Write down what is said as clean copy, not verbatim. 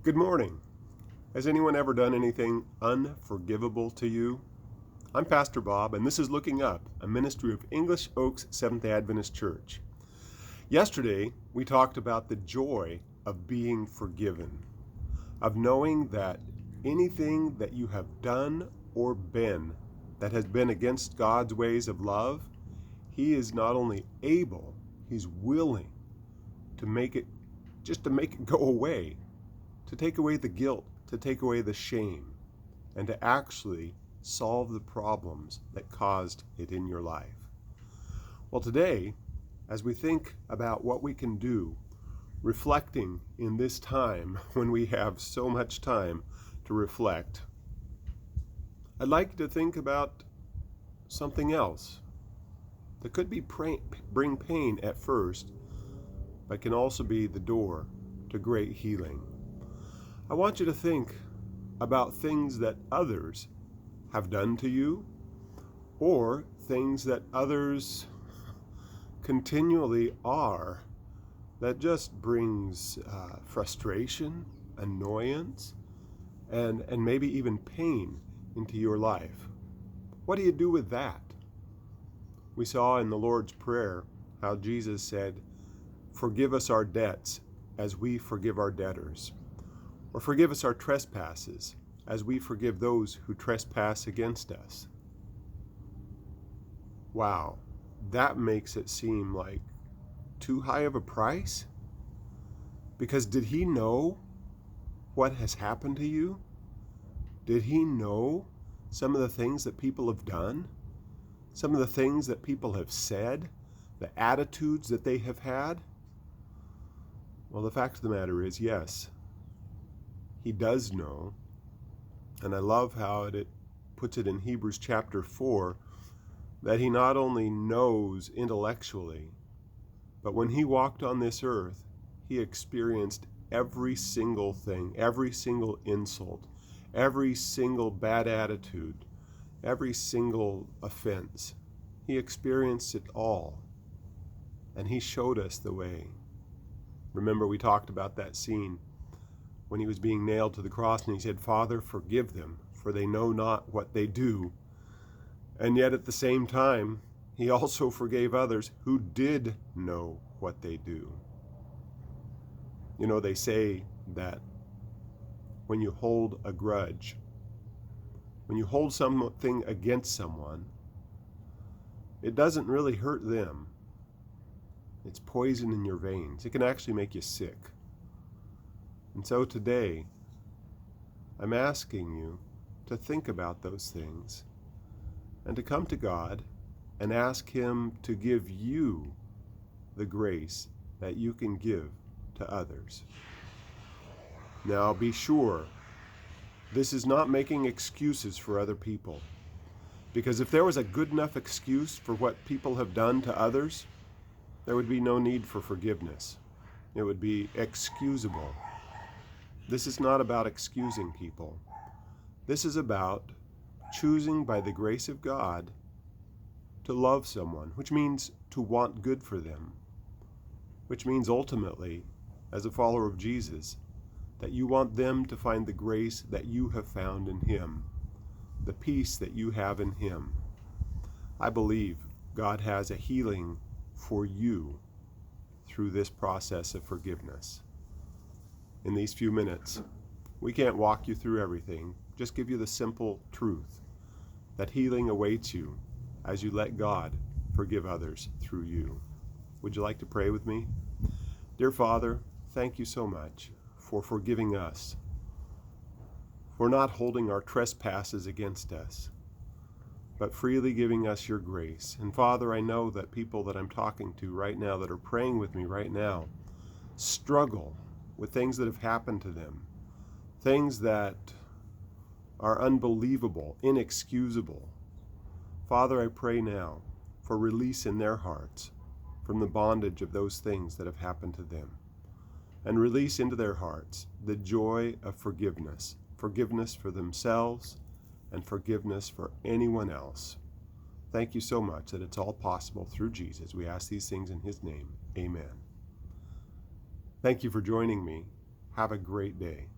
Good morning. Has anyone ever done anything unforgivable to you? I'm Pastor Bob, and this is Looking Up, a ministry of English Oaks Seventh-day Adventist Church. Yesterday, we talked about the joy of being forgiven, of knowing that anything that you have done or been that has been against God's ways of love, He is not only able, He's willing to make it go away, to take away the guilt, to take away the shame, and to actually solve the problems that caused it in your life. Well, today, as we think about what we can do, reflecting in this time when we have so much time to reflect, I'd like to think about something else that could bring pain at first, but can also be the door to great healing. I want you to think about things that others have done to you, or things that others continually are, that just brings frustration, annoyance, and maybe even pain into your life. What do you do with that? We saw in the Lord's Prayer how Jesus said, "Forgive us our debts as we forgive our debtors." Or forgive us our trespasses, as we forgive those who trespass against us. Wow, that makes it seem like too high of a price? Because did He know what has happened to you? Did He know some of the things that people have done? Some of the things that people have said? The attitudes that they have had? Well, the fact of the matter is, yes, He does know, and I love how it puts it in Hebrews chapter 4, that He not only knows intellectually, but when He walked on this earth, He experienced every single thing, every single insult, every single bad attitude, every single offense. He experienced it all, and He showed us the way. Remember, we talked about that scene when He was being nailed to the cross, and He said, "Father, forgive them, for they know not what they do." And yet at the same time, He also forgave others who did know what they do. You know, they say that when you hold a grudge, when you hold something against someone, it doesn't really hurt them. It's poison in your veins. It can actually make you sick. And so today, I'm asking you to think about those things and to come to God and ask Him to give you the grace that you can give to others. Now, be sure, this is not making excuses for other people, because if there was a good enough excuse for what people have done to others, there would be no need for forgiveness. It would be excusable. This is not about excusing people. This is about choosing by the grace of God to love someone, which means to want good for them, which means ultimately, as a follower of Jesus, that you want them to find the grace that you have found in Him, the peace that you have in Him. I believe God has a healing for you through this process of forgiveness. In these few minutes, we can't walk you through everything, just give you the simple truth that healing awaits you as you let God forgive others through you. Would you like to pray with me? Dear Father, thank you so much for forgiving us, for not holding our trespasses against us, but freely giving us your grace. And Father, I know that people that I'm talking to right now, that are praying with me right now, struggle with things that have happened to them, things that are unbelievable, inexcusable. Father, I pray now for release in their hearts from the bondage of those things that have happened to them, and release into their hearts the joy of forgiveness, forgiveness for themselves and forgiveness for anyone else. Thank you so much that it's all possible through Jesus. We ask these things in His name. Amen. Thank you for joining me. Have a great day.